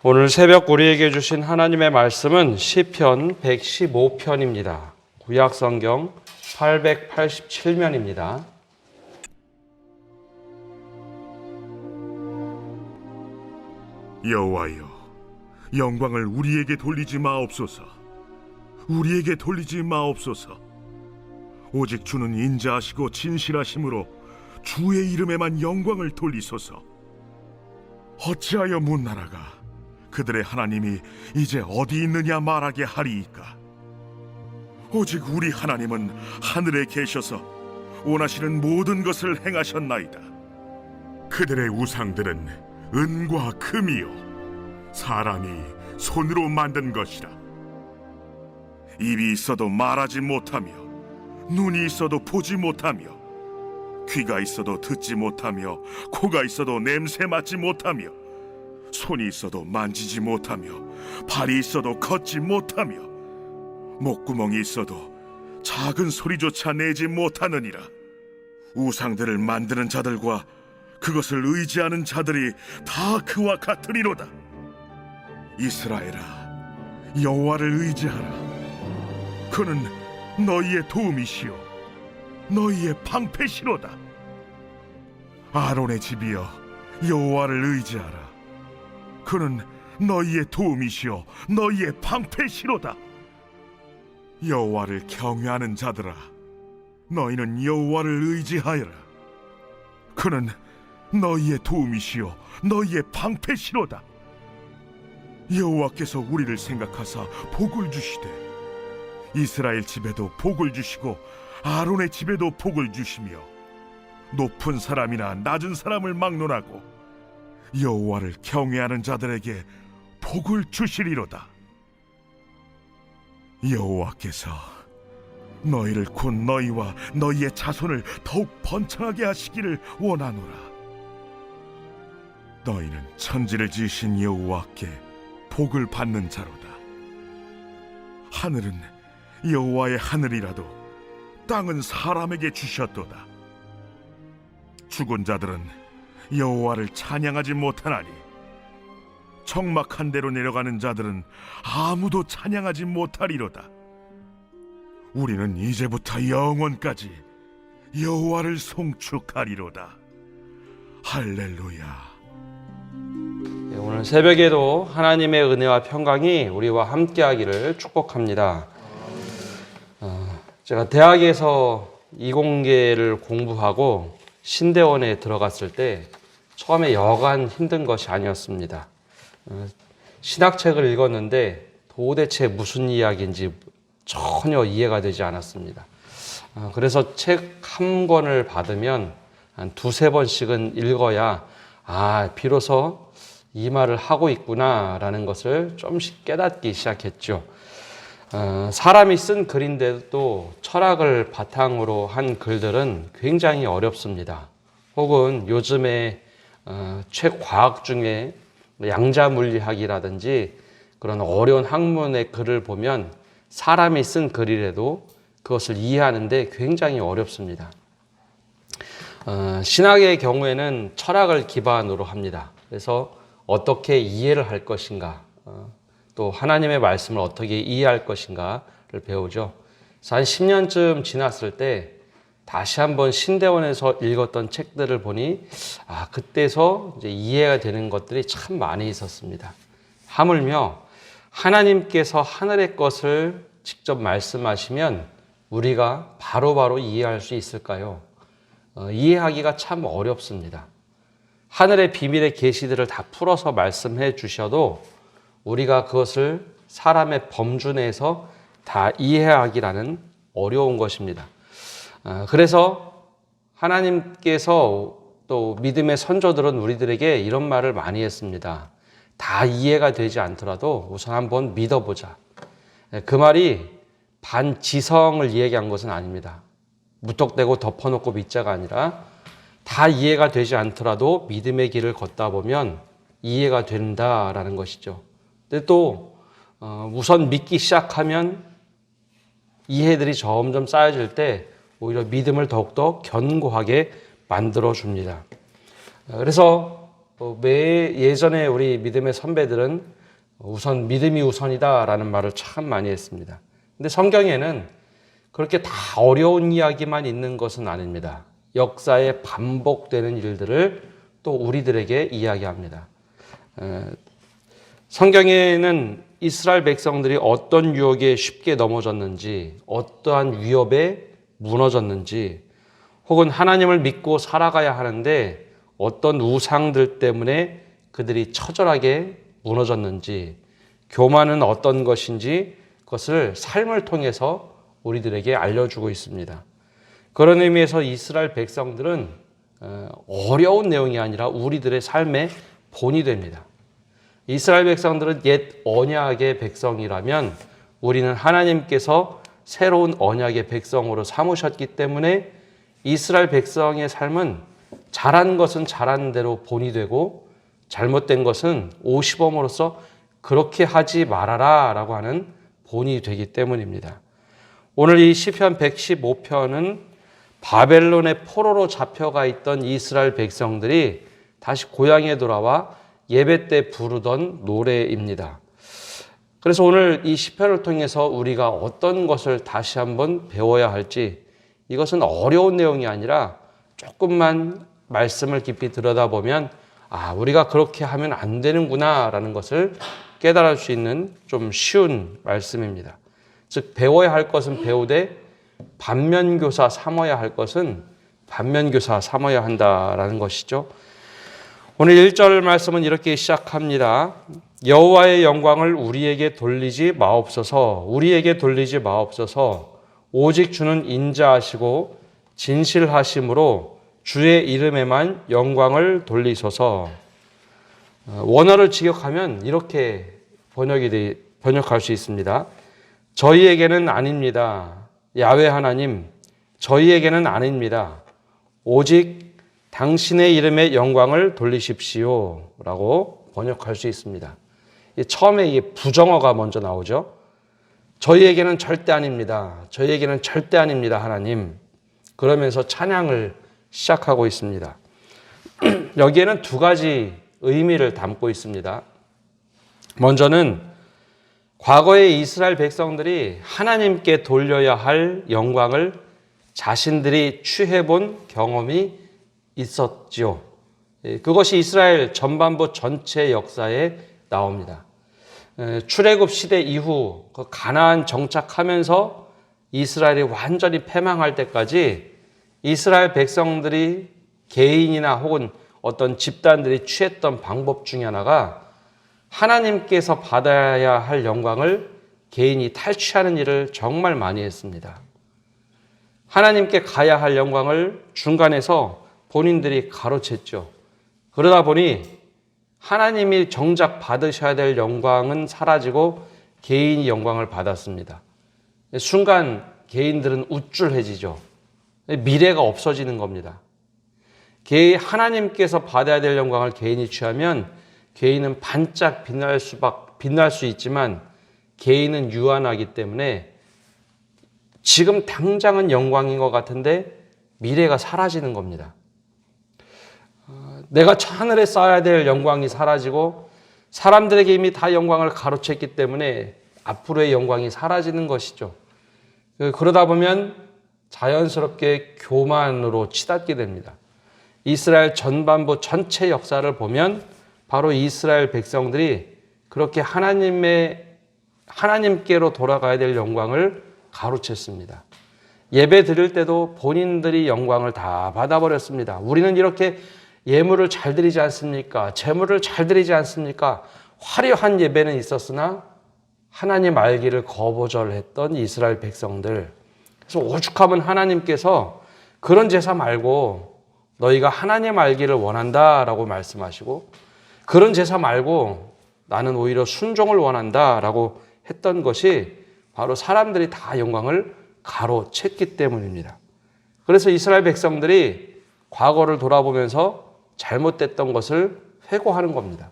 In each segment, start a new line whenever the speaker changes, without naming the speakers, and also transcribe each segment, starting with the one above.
오늘 새벽 우리에게 주신 하나님의 말씀은 시편 115편입니다. 구약성경 887면입니다.
여호와여, 영광을 우리에게 돌리지 마옵소서. 우리에게 돌리지 마옵소서. 오직 주는 인자하시고 진실하심으로 주의 이름에만 영광을 돌리소서. 어찌하여 문나라가 그들의 하나님이 이제 어디 있느냐 말하게 하리이까. 오직 우리 하나님은 하늘에 계셔서 원하시는 모든 것을 행하셨나이다. 그들의 우상들은 은과 금이요 사람이 손으로 만든 것이라. 입이 있어도 말하지 못하며 눈이 있어도 보지 못하며 귀가 있어도 듣지 못하며 코가 있어도 냄새 맡지 못하며 손이 있어도 만지지 못하며 발이 있어도 걷지 못하며 목구멍이 있어도 작은 소리조차 내지 못하느니라. 우상들을 만드는 자들과 그것을 의지하는 자들이 다 그와 같으리로다. 이스라엘아, 여호와를 의지하라. 그는 너희의 도움이시요 너희의 방패시로다. 아론의 집이여, 여호와를 의지하라. 그는 너희의 도움이시요 너희의 방패시로다. 여호와를 경외하는 자들아, 너희는 여호와를 의지하여라. 그는 너희의 도움이시요 너희의 방패시로다. 여호와께서 우리를 생각하사 복을 주시되 이스라엘 집에도 복을 주시고 아론의 집에도 복을 주시며 높은 사람이나 낮은 사람을 막론하고 여호와를 경외하는 자들에게 복을 주시리로다. 여호와께서 너희를 곧 너희와 너희의 자손을 더욱 번창하게 하시기를 원하노라. 너희는 천지를 지으신 여호와께 복을 받는 자로다. 하늘은 여호와의 하늘이라도 땅은 사람에게 주셨도다. 죽은 자들은 여호와를 찬양하지 못하나니 적막한 데로 내려가는 자들은 아무도 찬양하지 못하리로다. 우리는 이제부터 영원까지 여호와를 송축하리로다. 할렐루야.
오늘 새벽에도 하나님의 은혜와 평강이 우리와 함께하기를 축복합니다. 제가 대학에서 이공계를 공부하고 신대원에 들어갔을 때 처음에 여간 힘든 것이 아니었습니다. 신학책을 읽었는데 도대체 무슨 이야기인지 전혀 이해가 되지 않았습니다. 그래서 책 한 권을 받으면 한 두세 번씩은 읽어야 비로소 이 말을 하고 있구나 라는 것을 좀씩 깨닫기 시작했죠. 사람이 쓴 글인데도 철학을 바탕으로 한 글들은 굉장히 어렵습니다. 혹은 요즘에 최과학 중에 양자물리학이라든지 그런 어려운 학문의 글을 보면 사람이 쓴 글이라도 그것을 이해하는데 굉장히 어렵습니다. 신학의 경우에는 철학을 기반으로 합니다. 그래서 어떻게 이해를 할 것인가, 또 하나님의 말씀을 어떻게 이해할 것인가를 배우죠. 그래서 한 10년쯤 지났을 때 다시 한번 신대원에서 읽었던 책들을 보니 그때서 이제 이해가 되는 것들이 참 많이 있었습니다. 하물며 하나님께서 하늘의 것을 직접 말씀하시면 우리가 바로바로 이해할 수 있을까요? 이해하기가 참 어렵습니다. 하늘의 비밀의 계시들을 다 풀어서 말씀해 주셔도 우리가 그것을 사람의 범주 내에서 다 이해하기라는 어려운 것입니다. 그래서 하나님께서 또 믿음의 선조들은 우리들에게 이런 말을 많이 했습니다. 다 이해가 되지 않더라도 우선 한번 믿어보자. 그 말이 반지성을 얘기한 것은 아닙니다. 무턱대고 덮어놓고 믿자가 아니라 다 이해가 되지 않더라도 믿음의 길을 걷다 보면 이해가 된다라는 것이죠. 근데 또 우선 믿기 시작하면 이해들이 점점 쌓여질 때 오히려 믿음을 더욱더 견고하게 만들어줍니다. 그래서 예전에 우리 믿음의 선배들은 우선 믿음이 우선이다라는 말을 참 많이 했습니다. 근데 성경에는 그렇게 다 어려운 이야기만 있는 것은 아닙니다. 역사에 반복되는 일들을 또 우리들에게 이야기합니다. 성경에는 이스라엘 백성들이 어떤 유혹에 쉽게 넘어졌는지, 어떠한 위협에 무너졌는지, 혹은 하나님을 믿고 살아가야 하는데 어떤 우상들 때문에 그들이 처절하게 무너졌는지, 교만은 어떤 것인지 그것을 삶을 통해서 우리들에게 알려주고 있습니다. 그런 의미에서 이스라엘 백성들은 어려운 내용이 아니라 우리들의 삶의 본이 됩니다. 이스라엘 백성들은 옛 언약의 백성이라면 우리는 하나님께서 새로운 언약의 백성으로 삼으셨기 때문에 이스라엘 백성의 삶은 잘한 것은 잘한 대로 본이 되고 잘못된 것은 오시범으로써 그렇게 하지 말아라 라고 하는 본이 되기 때문입니다. 오늘 이 시편 115편은 바벨론의 포로로 잡혀가 있던 이스라엘 백성들이 다시 고향에 돌아와 예배 때 부르던 노래입니다. 그래서 오늘 이 시편을 통해서 우리가 어떤 것을 다시 한번 배워야 할지, 이것은 어려운 내용이 아니라 조금만 말씀을 깊이 들여다보면 우리가 그렇게 하면 안 되는구나 라는 것을 깨달을 수 있는 좀 쉬운 말씀입니다. 즉 배워야 할 것은 배우되 반면교사 삼아야 할 것은 반면교사 삼아야 한다라는 것이죠. 오늘 1절 말씀은 이렇게 시작합니다. 여호와의 영광을 우리에게 돌리지 마옵소서. 우리에게 돌리지 마옵소서. 오직 주는 인자하시고 진실하심으로 주의 이름에만 영광을 돌리소서. 원어를 직역하면 이렇게 번역할 수 있습니다. 저희에게는 아닙니다. 야훼 하나님, 저희에게는 아닙니다. 오직 당신의 이름에 영광을 돌리십시오 라고 번역할 수 있습니다. 처음에 이게 부정어가 먼저 나오죠. 저희에게는 절대 아닙니다. 저희에게는 절대 아닙니다, 하나님. 그러면서 찬양을 시작하고 있습니다. 여기에는 두 가지 의미를 담고 있습니다. 먼저는 과거의 이스라엘 백성들이 하나님께 돌려야 할 영광을 자신들이 취해본 경험이 있었지요. 그것이 이스라엘 전반부 전체 역사에 나옵니다. 출애굽 시대 이후 가나안 정착하면서 이스라엘이 완전히 패망할 때까지 이스라엘 백성들이 개인이나 혹은 어떤 집단들이 취했던 방법 중에 하나가 하나님께서 받아야 할 영광을 개인이 탈취하는 일을 정말 많이 했습니다. 하나님께 가야 할 영광을 중간에서 본인들이 가로챘죠. 그러다 보니 하나님이 정작 받으셔야 될 영광은 사라지고 개인이 영광을 받았습니다. 순간 개인들은 우쭐해지죠. 미래가 없어지는 겁니다. 하나님께서 받아야 될 영광을 개인이 취하면 개인은 반짝 빛날 수 있지만 개인은 유한하기 때문에 지금 당장은 영광인 것 같은데 미래가 사라지는 겁니다. 내가 하늘에 쌓아야 될 영광이 사라지고 사람들에게 이미 다 영광을 가로챘기 때문에 앞으로의 영광이 사라지는 것이죠. 그러다 보면 자연스럽게 교만으로 치닫게 됩니다. 이스라엘 전반부 전체 역사를 보면 바로 이스라엘 백성들이 그렇게 하나님께로 돌아가야 될 영광을 가로챘습니다. 예배 드릴 때도 본인들이 영광을 다 받아버렸습니다. 우리는 이렇게 예물을 잘 드리지 않습니까? 제물을 잘 드리지 않습니까? 화려한 예배는 있었으나 하나님 알기를 거부절했던 이스라엘 백성들. 그래서 오죽하면 하나님께서 그런 제사 말고 너희가 하나님 알기를 원한다라고 말씀하시고 그런 제사 말고 나는 오히려 순종을 원한다라고 했던 것이 바로 사람들이 다 영광을 가로챘기 때문입니다. 그래서 이스라엘 백성들이 과거를 돌아보면서 잘못됐던 것을 회고하는 겁니다.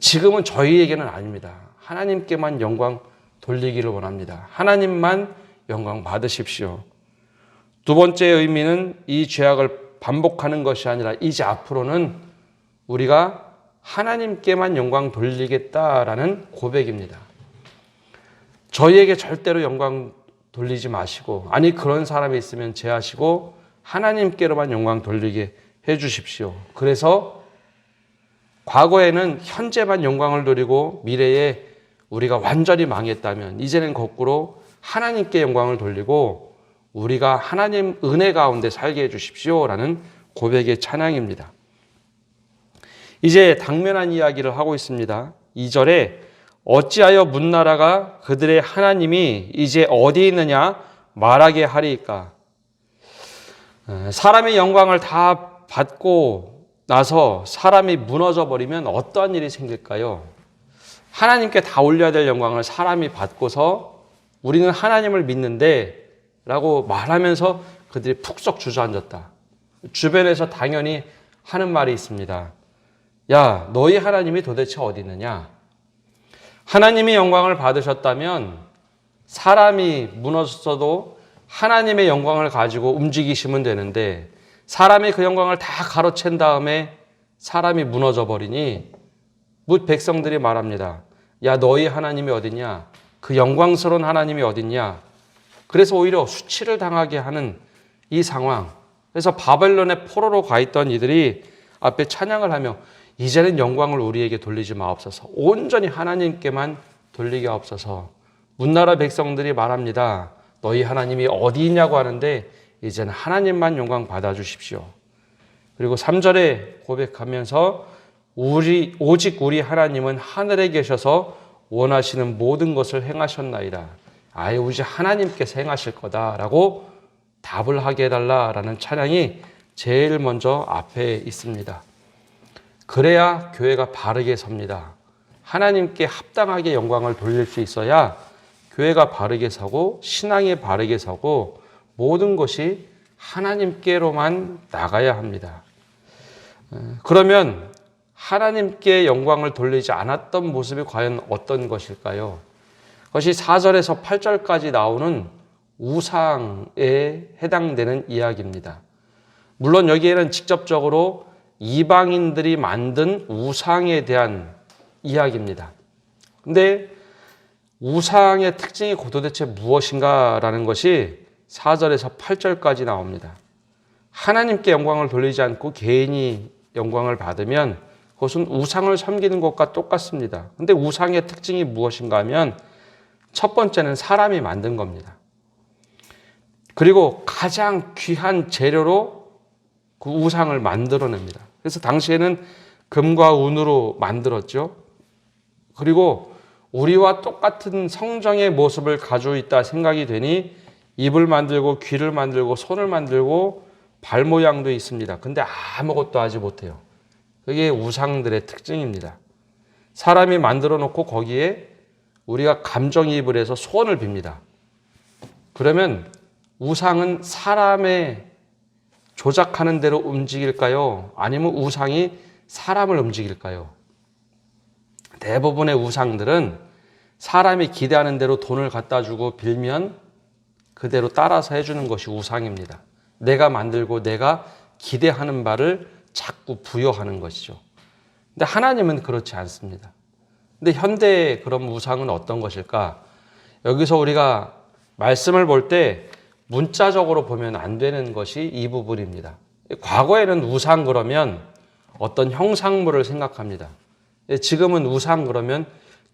지금은 저희에게는 아닙니다. 하나님께만 영광 돌리기를 원합니다. 하나님만 영광 받으십시오. 두 번째 의미는 이 죄악을 반복하는 것이 아니라 이제 앞으로는 우리가 하나님께만 영광 돌리겠다라는 고백입니다. 저희에게 절대로 영광 돌리지 마시고, 아니 그런 사람이 있으면 제하시고 하나님께로만 영광 돌리게 해 주십시오. 그래서 과거에는 현재만 영광을 누리고 미래에 우리가 완전히 망했다면 이제는 거꾸로 하나님께 영광을 돌리고 우리가 하나님 은혜 가운데 살게 해 주십시오라는 고백의 찬양입니다. 이제 당면한 이야기를 하고 있습니다. 2절에 어찌하여 문나라가 그들의 하나님이 이제 어디 있느냐 말하게 하리이까. 사람의 영광을 다 받고 나서 사람이 무너져 버리면 어떠한 일이 생길까요? 하나님께 다 올려야 될 영광을 사람이 받고서 우리는 하나님을 믿는데 라고 말하면서 그들이 푹썩 주저앉았다. 주변에서 당연히 하는 말이 있습니다. 야, 너희 하나님이 도대체 어디 있느냐? 하나님이 영광을 받으셨다면 사람이 무너졌어도 하나님의 영광을 가지고 움직이시면 되는데 사람이 그 영광을 다 가로챈 다음에 사람이 무너져 버리니 뭇 백성들이 말합니다. 야, 너희 하나님이 어딨냐? 그 영광스러운 하나님이 어딨냐? 그래서 오히려 수치를 당하게 하는 이 상황. 그래서 바벨론의 포로로 가 있던 이들이 앞에 찬양을 하며 이제는 영광을 우리에게 돌리지 마옵소서. 온전히 하나님께만 돌리게 하옵소서. 문나라 백성들이 말합니다. 너희 하나님이 어디 있냐고 하는데 이제는 하나님만 영광 받아주십시오. 그리고 3절에 고백하면서 오직 우리 하나님은 하늘에 계셔서 원하시는 모든 것을 행하셨나이다. 아예 오직 하나님께서 행하실 거다라고 답을 하게 해달라라는 찬양이 제일 먼저 앞에 있습니다. 그래야 교회가 바르게 섭니다. 하나님께 합당하게 영광을 돌릴 수 있어야 교회가 바르게 서고 신앙이 바르게 서고 모든 것이 하나님께로만 나가야 합니다. 그러면 하나님께 영광을 돌리지 않았던 모습이 과연 어떤 것일까요? 그것이 4절에서 8절까지 나오는 우상에 해당되는 이야기입니다. 물론 여기에는 직접적으로 이방인들이 만든 우상에 대한 이야기입니다. 근데 우상의 특징이 도대체 무엇인가라는 것이 4절에서 8절까지 나옵니다. 하나님께 영광을 돌리지 않고 개인이 영광을 받으면 그것은 우상을 섬기는 것과 똑같습니다. 근데 우상의 특징이 무엇인가 하면 첫 번째는 사람이 만든 겁니다. 그리고 가장 귀한 재료로 그 우상을 만들어냅니다. 그래서 당시에는 금과 은으로 만들었죠. 그리고 우리와 똑같은 성정의 모습을 가지고 있다 생각이 되니 입을 만들고 귀를 만들고 손을 만들고 발 모양도 있습니다. 근데 아무것도 하지 못해요. 그게 우상들의 특징입니다. 사람이 만들어 놓고 거기에 우리가 감정이입을 해서 소원을 빕니다. 그러면 우상은 사람의 조작하는 대로 움직일까요? 아니면 우상이 사람을 움직일까요? 대부분의 우상들은 사람이 기대하는 대로 돈을 갖다 주고 빌면 그대로 따라서 해주는 것이 우상입니다. 내가 만들고 내가 기대하는 바를 자꾸 부여하는 것이죠. 근데 하나님은 그렇지 않습니다. 근데 현대의 그런 우상은 어떤 것일까? 여기서 우리가 말씀을 볼 때 문자적으로 보면 안 되는 것이 이 부분입니다. 과거에는 우상 그러면 어떤 형상물을 생각합니다. 지금은 우상 그러면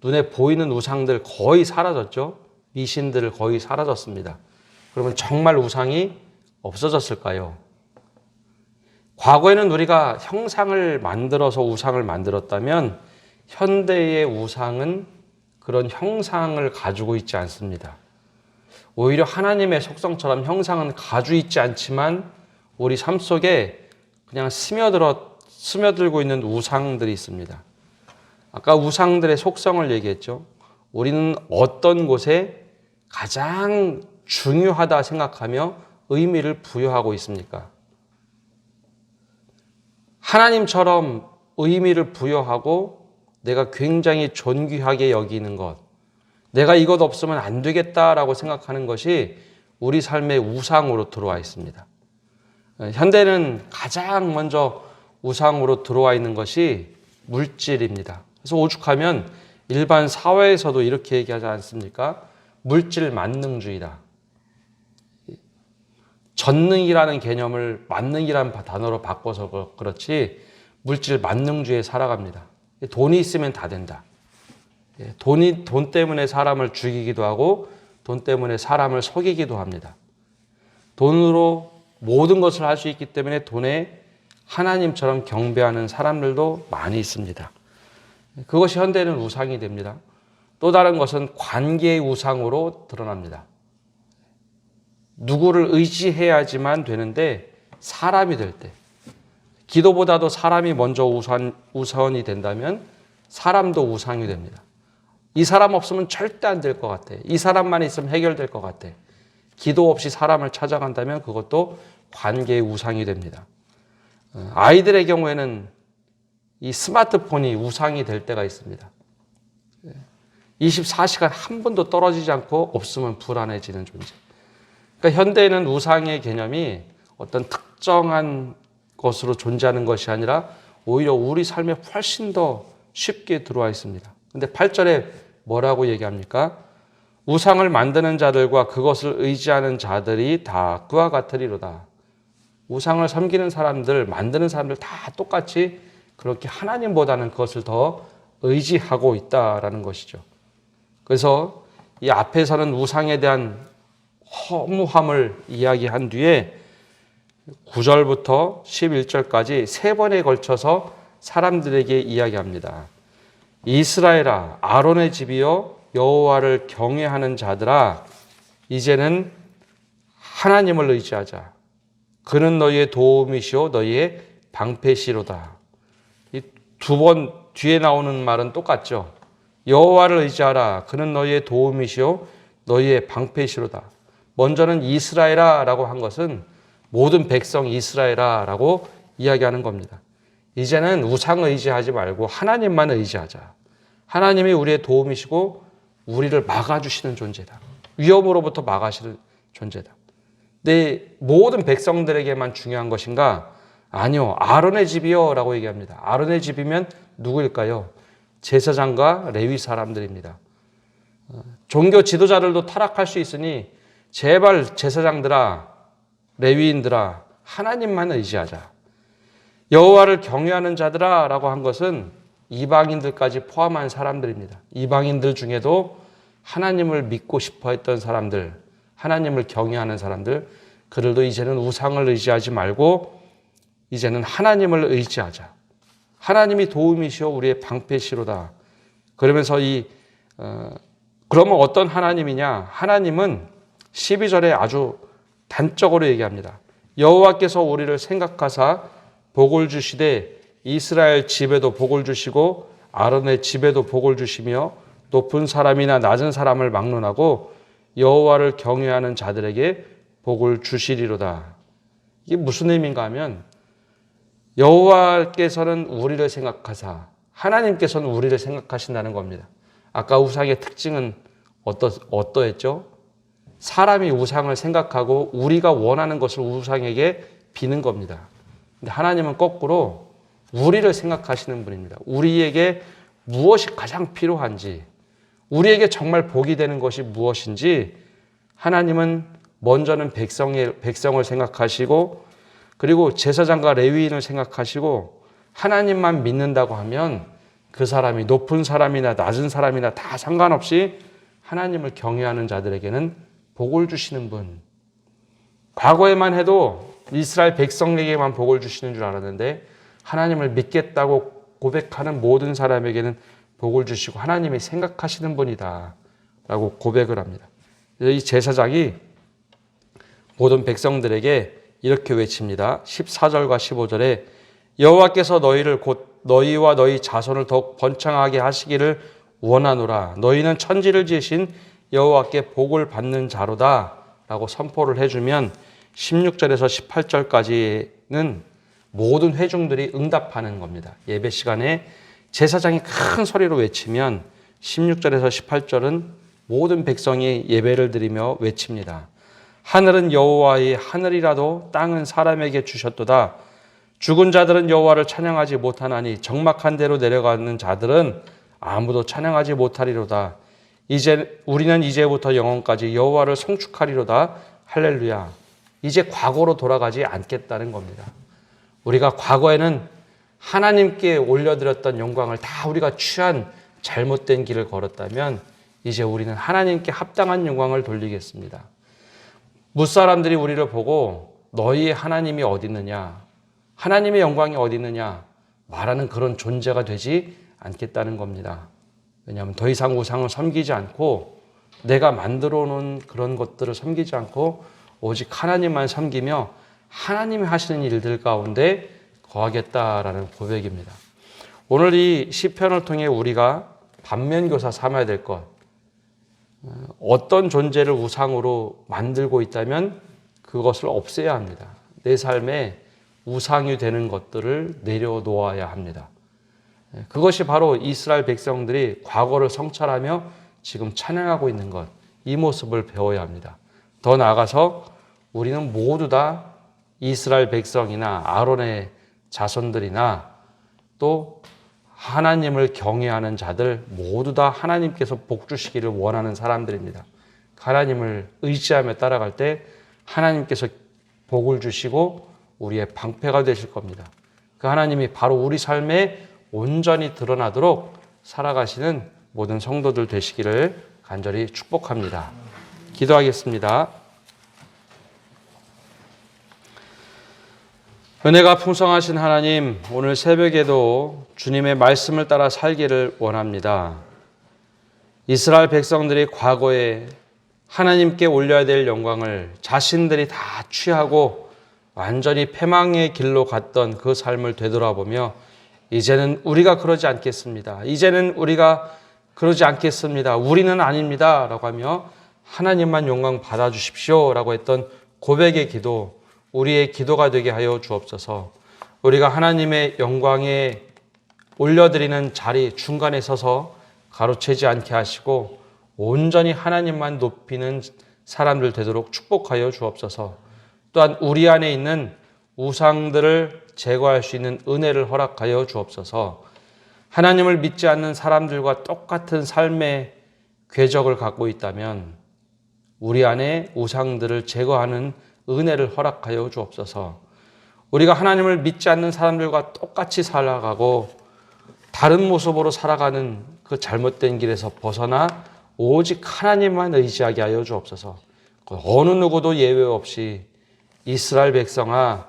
눈에 보이는 우상들 거의 사라졌죠. 미신들 거의 사라졌습니다. 그러면 정말 우상이 없어졌을까요? 과거에는 우리가 형상을 만들어서 우상을 만들었다면 현대의 우상은 그런 형상을 가지고 있지 않습니다. 오히려 하나님의 속성처럼 형상은 가지고 있지 않지만 우리 삶 속에 그냥 스며들고 있는 우상들이 있습니다. 아까 우상들의 속성을 얘기했죠. 우리는 어떤 곳에 가장 중요하다 생각하며 의미를 부여하고 있습니까? 하나님처럼 의미를 부여하고 내가 굉장히 존귀하게 여기는 것, 내가 이것 없으면 안 되겠다라고 생각하는 것이 우리 삶의 우상으로 들어와 있습니다. 현대는 가장 먼저 우상으로 들어와 있는 것이 물질입니다. 그래서 오죽하면 일반 사회에서도 이렇게 얘기하지 않습니까? 물질 만능주의다. 전능이라는 개념을 만능이라는 단어로 바꿔서 그렇지 물질 만능주의에 살아갑니다. 돈이 있으면 다 된다. 돈 때문에 사람을 죽이기도 하고 돈 때문에 사람을 속이기도 합니다. 돈으로 모든 것을 할 수 있기 때문에 돈에 하나님처럼 경배하는 사람들도 많이 있습니다. 그것이 현대는 우상이 됩니다. 또 다른 것은 관계의 우상으로 드러납니다. 누구를 의지해야지만 되는데 사람이 될 때, 기도보다도 사람이 먼저 우선이 된다면 사람도 우상이 됩니다. 이 사람 없으면 절대 안 될 것 같아. 이 사람만 있으면 해결될 것 같아. 기도 없이 사람을 찾아간다면 그것도 관계의 우상이 됩니다. 아이들의 경우에는 이 스마트폰이 우상이 될 때가 있습니다. 24시간 한 번도 떨어지지 않고 없으면 불안해지는 존재. 그러니까 현대에는 우상의 개념이 어떤 특정한 것으로 존재하는 것이 아니라 오히려 우리 삶에 훨씬 더 쉽게 들어와 있습니다. 근데 8절에 뭐라고 얘기합니까? 우상을 만드는 자들과 그것을 의지하는 자들이 다 그와 같으리로다. 우상을 섬기는 사람들, 만드는 사람들 다 똑같이 그렇게 하나님보다는 그것을 더 의지하고 있다라는 것이죠. 그래서 이 앞에서는 우상에 대한 허무함을 이야기한 뒤에 9절부터 11절까지 세 번에 걸쳐서 사람들에게 이야기합니다. 이스라엘아, 아론의 집이여 여호와를 경외하는 자들아, 이제는 하나님을 의지하자. 그는 너희의 도움이시오 너희의 방패시로다. 이 두 번 뒤에 나오는 말은 똑같죠. 여호와를 의지하라. 그는 너희의 도움이시오 너희의 방패시로다. 먼저는 이스라엘아라고 한 것은 모든 백성 이스라엘아라고 이야기하는 겁니다. 이제는 우상 의지하지 말고 하나님만 의지하자. 하나님이 우리의 도움이시고 우리를 막아주시는 존재다. 위험으로부터 막아주시는 존재다. 근데 모든 백성들에게만 중요한 것인가? 아니요. 아론의 집이요 라고 얘기합니다. 아론의 집이면 누구일까요? 제사장과 레위 사람들입니다. 종교 지도자들도 타락할 수 있으니 제발 제사장들아, 레위인들아, 하나님만 의지하자. 여호와를 경외하는 자들아 라고 한 것은 이방인들까지 포함한 사람들입니다. 이방인들 중에도 하나님을 믿고 싶어 했던 사람들, 하나님을 경외하는 사람들, 그들도 이제는 우상을 의지하지 말고 이제는 하나님을 의지하자. 하나님이 도움이시오 우리의 방패시로다. 그러면서 그러면 어떤 하나님이냐? 하나님은 12절에 아주 단적으로 얘기합니다. 여호와께서 우리를 생각하사 복을 주시되 이스라엘 집에도 복을 주시고 아론의 집에도 복을 주시며 높은 사람이나 낮은 사람을 막론하고 여호와를 경외하는 자들에게 복을 주시리로다. 이게 무슨 의미인가 하면 여호와께서는 우리를 생각하사 하나님께서는 우리를 생각하신다는 겁니다. 아까 우상의 특징은 어떠했죠? 사람이 우상을 생각하고 우리가 원하는 것을 우상에게 비는 겁니다. 근데 하나님은 거꾸로 우리를 생각하시는 분입니다. 우리에게 무엇이 가장 필요한지, 우리에게 정말 복이 되는 것이 무엇인지 하나님은 먼저는 백성을 생각하시고 그리고 제사장과 레위인을 생각하시고 하나님만 믿는다고 하면 그 사람이 높은 사람이나 낮은 사람이나 다 상관없이 하나님을 경외하는 자들에게는 복을 주시는 분. 과거에만 해도 이스라엘 백성에게만 복을 주시는 줄 알았는데 하나님을 믿겠다고 고백하는 모든 사람에게는 복을 주시고 하나님이 생각하시는 분이다 라고 고백을 합니다. 이 제사장이 모든 백성들에게 이렇게 외칩니다. 14절과 15절에 여호와께서 너희를 곧 너희와 너희 자손을 더욱 번창하게 하시기를 원하노라. 너희는 천지를 지으신 여호와께 복을 받는 자로다 라고 선포를 해주면 16절에서 18절까지는 모든 회중들이 응답하는 겁니다. 예배 시간에 제사장이 큰 소리로 외치면 16절에서 18절은 모든 백성이 예배를 드리며 외칩니다. 하늘은 여호와의 하늘이라도 땅은 사람에게 주셨도다. 죽은 자들은 여호와를 찬양하지 못하나니 적막한 데로 내려가는 자들은 아무도 찬양하지 못하리로다. 우리는 이제부터 영원까지 여호와를 송축하리로다. 할렐루야. 이제 과거로 돌아가지 않겠다는 겁니다. 우리가 과거에는 하나님께 올려드렸던 영광을 다 우리가 취한 잘못된 길을 걸었다면 이제 우리는 하나님께 합당한 영광을 돌리겠습니다. 무사람들이 우리를 보고 너희의 하나님이 어디 있느냐, 하나님의 영광이 어디 있느냐 말하는 그런 존재가 되지 않겠다는 겁니다. 왜냐하면 더 이상 우상을 섬기지 않고 내가 만들어 놓은 그런 것들을 섬기지 않고 오직 하나님만 섬기며 하나님이 하시는 일들 가운데 거하겠다라는 고백입니다. 오늘 이 시편을 통해 우리가 반면교사 삼아야 될 것, 어떤 존재를 우상으로 만들고 있다면 그것을 없애야 합니다. 내 삶에 우상이 되는 것들을 내려놓아야 합니다. 그것이 바로 이스라엘 백성들이 과거를 성찰하며 지금 찬양하고 있는 것, 이 모습을 배워야 합니다. 더 나아가서 우리는 모두 다 이스라엘 백성이나 아론의 자손들이나 또 하나님을 경외하는 자들 모두 다 하나님께서 복 주시기를 원하는 사람들입니다. 하나님을 의지하며 따라갈 때 하나님께서 복을 주시고 우리의 방패가 되실 겁니다. 그 하나님이 바로 우리 삶에 온전히 드러나도록 살아가시는 모든 성도들 되시기를 간절히 축복합니다. 기도하겠습니다. 은혜가 풍성하신 하나님, 오늘 새벽에도 주님의 말씀을 따라 살기를 원합니다. 이스라엘 백성들이 과거에 하나님께 올려야 될 영광을 자신들이 다 취하고 완전히 패망의 길로 갔던 그 삶을 되돌아보며 이제는 우리가 그러지 않겠습니다. 이제는 우리가 그러지 않겠습니다. 우리는 아닙니다. 라고 하며 하나님만 영광 받아주십시오. 라고 했던 고백의 기도, 우리의 기도가 되게 하여 주옵소서. 우리가 하나님의 영광에 올려드리는 자리 중간에 서서 가로채지 않게 하시고 온전히 하나님만 높이는 사람들 되도록 축복하여 주옵소서. 또한 우리 안에 있는 우상들을 제거할 수 있는 은혜를 허락하여 주옵소서. 하나님을 믿지 않는 사람들과 똑같은 삶의 궤적을 갖고 있다면 우리 안에 우상들을 제거하는 은혜를 허락하여 주옵소서. 우리가 하나님을 믿지 않는 사람들과 똑같이 살아가고 다른 모습으로 살아가는 그 잘못된 길에서 벗어나 오직 하나님만 의지하게 하여 주옵소서. 어느 누구도 예외 없이 이스라엘 백성아,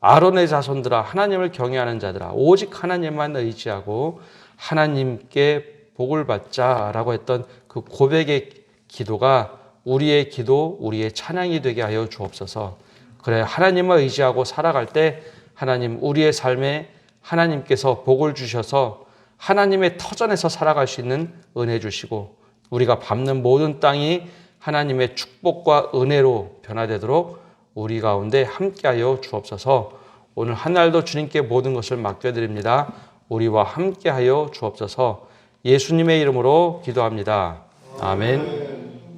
아론의 자손들아, 하나님을 경외하는 자들아, 오직 하나님만 의지하고 하나님께 복을 받자라고 했던 그 고백의 기도가 우리의 기도, 우리의 찬양이 되게 하여 주옵소서. 그래, 하나님을 의지하고 살아갈 때 하나님, 우리의 삶에 하나님께서 복을 주셔서 하나님의 터전에서 살아갈 수 있는 은혜 주시고 우리가 밟는 모든 땅이 하나님의 축복과 은혜로 변화되도록 우리 가운데 함께하여 주옵소서. 오늘 한 날도 주님께 모든 것을 맡겨드립니다. 우리와 함께하여 주옵소서. 예수님의 이름으로 기도합니다. 아멘.